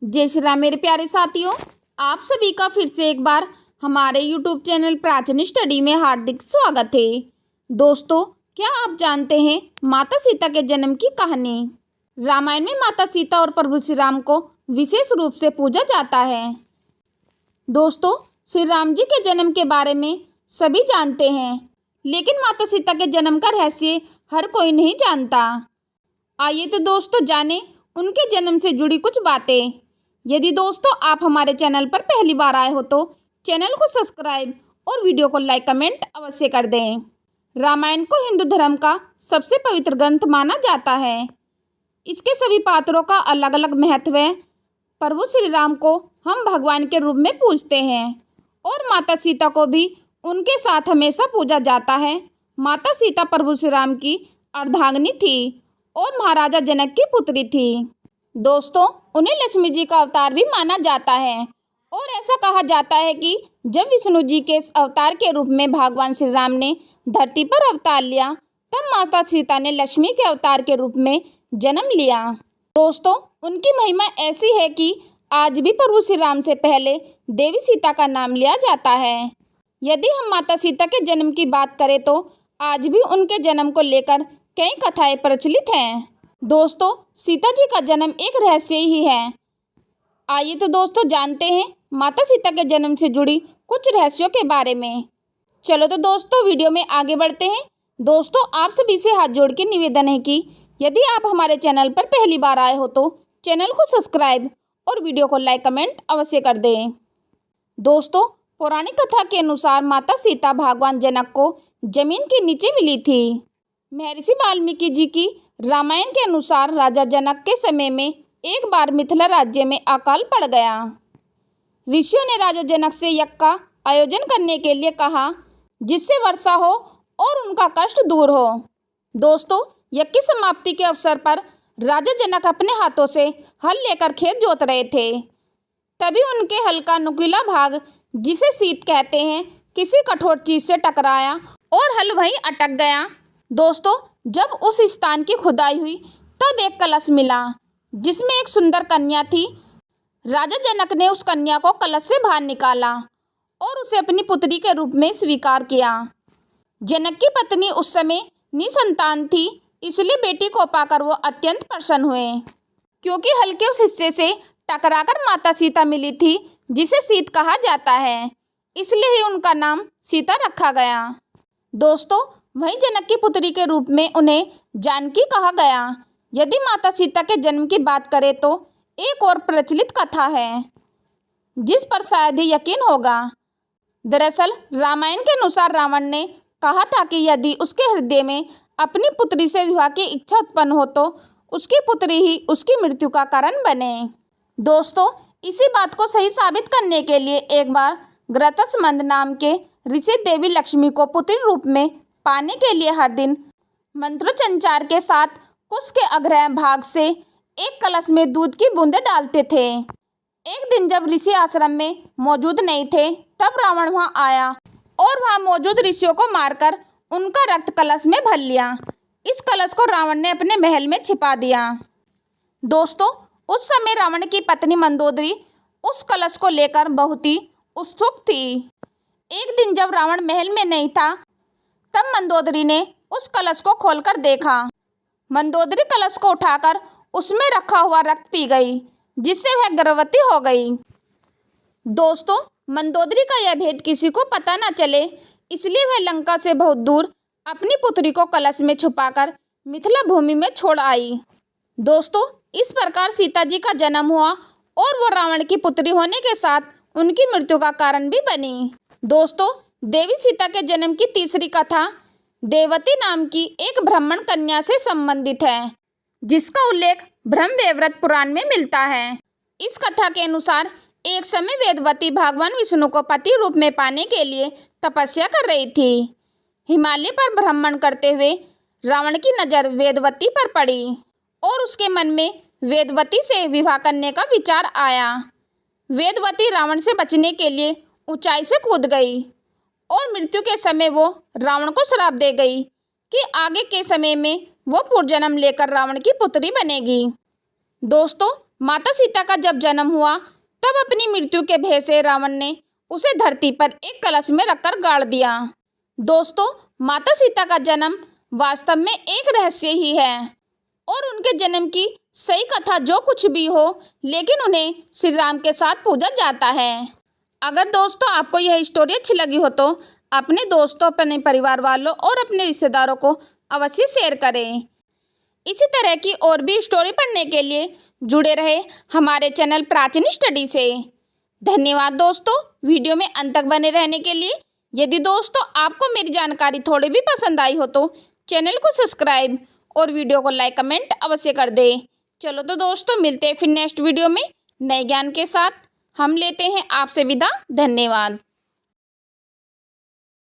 जय श्री राम मेरे प्यारे साथियों, आप सभी का फिर से एक बार हमारे YouTube चैनल प्राचीन स्टडी में हार्दिक स्वागत है। दोस्तों, क्या आप जानते हैं माता सीता के जन्म की कहानी? रामायण में माता सीता और प्रभु श्री राम को विशेष रूप से पूजा जाता है। दोस्तों, श्री राम जी के जन्म के बारे में सभी जानते हैं, लेकिन माता सीता के जन्म का रहस्य हर कोई नहीं जानता। आइए तो दोस्तों जानें उनके जन्म से जुड़ी कुछ बातें। यदि दोस्तों आप हमारे चैनल पर पहली बार आए हो तो चैनल को सब्सक्राइब और वीडियो को लाइक कमेंट अवश्य कर दें। रामायण को हिंदू धर्म का सबसे पवित्र ग्रंथ माना जाता है। इसके सभी पात्रों का अलग अलग महत्व है। प्रभु श्री राम को हम भगवान के रूप में पूजते हैं और माता सीता को भी उनके साथ हमेशा पूजा जाता है। माता सीता प्रभु श्री राम की अर्धांगिनी थी और महाराजा जनक की पुत्री थी। दोस्तों, उन्हें लक्ष्मी जी का अवतार भी माना जाता है और ऐसा कहा जाता है कि जब विष्णु जी के अवतार के रूप में भगवान श्री राम ने धरती पर अवतार लिया, तब माता सीता ने लक्ष्मी के अवतार के रूप में जन्म लिया। दोस्तों, उनकी महिमा ऐसी है कि आज भी प्रभु श्री राम से पहले देवी सीता का नाम लिया जाता है। यदि हम माता सीता के जन्म की बात करें तो आज भी उनके जन्म को लेकर कई कथाएं प्रचलित हैं। दोस्तों, सीता जी का जन्म एक रहस्य ही है। आइए तो दोस्तों जानते हैं माता सीता के जन्म से जुड़ी कुछ रहस्यों के बारे में। चलो तो दोस्तों वीडियो में आगे बढ़ते हैं। दोस्तों, आप सभी से हाथ जोड़ के निवेदन है कि यदि आप हमारे चैनल पर पहली बार आए हो तो चैनल को सब्सक्राइब और वीडियो को लाइक कमेंट अवश्य कर दें। दोस्तों, पौराणिक कथा के अनुसार माता सीता भगवान जनक को जमीन के नीचे मिली थी। महर्षि वाल्मीकि जी की रामायण के अनुसार राजा जनक के समय में एक बार मिथिला राज्य में अकाल पड़ गया। ऋषियों ने राजा जनक से यज्ञ का आयोजन करने के लिए कहा, जिससे वर्षा हो और उनका कष्ट दूर हो। दोस्तों, यज्ञ की समाप्ति के अवसर पर राजा जनक अपने हाथों से हल लेकर खेत जोत रहे थे। तभी उनके हल का नुकीला भाग, जिसे सीत कहते हैं, किसी कठोर चीज से टकराया और हल वहीं अटक गया। दोस्तों, जब उस स्थान की खुदाई हुई तब एक कलश मिला जिसमें एक सुंदर कन्या थी। राजा जनक ने उस कन्या को कलश से बाहर निकाला और उसे अपनी पुत्री के रूप में स्वीकार किया। जनक की पत्नी उस समय निसंतान थी, इसलिए बेटी को पाकर वो अत्यंत प्रसन्न हुए। क्योंकि हल के उस हिस्से से टकराकर माता सीता मिली थी, जिसे सीत कहा जाता है, इसलिए ही उनका नाम सीता रखा गया। दोस्तों, वहीं जनक की पुत्री के रूप में उन्हें जानकी कहा गया। यदि माता सीता के जन्म की बात करें तो एक और प्रचलित कथा है जिस पर शायद ही यकीन होगा। दरअसल रामायण के अनुसार रावण ने कहा था कि यदि उसके हृदय में अपनी पुत्री से विवाह की इच्छा उत्पन्न हो तो उसकी पुत्री ही उसकी मृत्यु का कारण बने। दोस्तों, इसी बात को सही साबित करने के लिए एक बार घृतस्मंद नाम के ऋषि देवी लक्ष्मी को पुत्री रूप में पाने के लिए हर दिन मंत्रोच्चार के साथ कुश के अग्रह भाग से एक कलश में दूध की बूंदें डालते थे। एक दिन जब ऋषि आश्रम में मौजूद नहीं थे, तब रावण वहां आया और वहां मौजूद ऋषियों को मारकर उनका रक्त कलश में भर लिया। इस कलश को रावण ने अपने महल में छिपा दिया। दोस्तों, उस समय रावण की पत्नी मंदोदरी उस कलश को लेकर बहुत ही उत्सुक थी। एक दिन जब रावण महल में नहीं था, तब मंदोदरी ने उस कलश को खोलकर देखा। मंदोदरी कलश को उठाकर उसमें रखा हुआ रक्त पी गई, जिससे वह गर्भवती हो गई। दोस्तों, मंदोदरी का यह भेद किसी को पता न चले, इसलिए वह लंका से बहुत दूर अपनी पुत्री को कलश में छुपाकर मिथिला भूमि में छोड़ आई। दोस्तों, इस प्रकार सीता जी का जन्म हुआ और वो रावण की पुत्री होने के साथ उनकी मृत्यु का कारण भी बनी। दोस्तों, देवी सीता के जन्म की तीसरी कथा देवती नाम की एक ब्राह्मण कन्या से संबंधित है, जिसका उल्लेख ब्रह्मवैवर्त पुराण में मिलता है। इस कथा के अनुसार एक समय वेदवती भगवान विष्णु को पति रूप में पाने के लिए तपस्या कर रही थी। हिमालय पर भ्रमण करते हुए रावण की नज़र वेदवती पर पड़ी और उसके मन में वेदवती से विवाह करने का विचार आया। वेदवती रावण से बचने के लिए ऊंचाई से कूद गई और मृत्यु के समय वो रावण को श्राप दे गई कि आगे के समय में वो पुनर्जन्म लेकर रावण की पुत्री बनेगी। दोस्तों, माता सीता का जब जन्म हुआ तब अपनी मृत्यु के भय से रावण ने उसे धरती पर एक कलश में रखकर गाड़ दिया। दोस्तों, माता सीता का जन्म वास्तव में एक रहस्य ही है और उनके जन्म की सही कथा जो कुछ भी हो, लेकिन उन्हें श्री राम के साथ पूजा जाता है। अगर दोस्तों आपको यह स्टोरी अच्छी लगी हो तो अपने दोस्तों, अपने परिवार वालों और अपने रिश्तेदारों को अवश्य शेयर करें। इसी तरह की और भी स्टोरी पढ़ने के लिए जुड़े रहे हमारे चैनल प्राचीन स्टडी से। धन्यवाद दोस्तों, वीडियो में अंत तक बने रहने के लिए। यदि दोस्तों आपको मेरी जानकारी थोड़ी भी पसंद आई हो तो चैनल को सब्सक्राइब और वीडियो को लाइक कमेंट अवश्य कर दें। चलो तो दोस्तों, मिलते हैं फिर नेक्स्ट वीडियो में नए ज्ञान के साथ। हम लेते हैं आपसे विदा। धन्यवाद।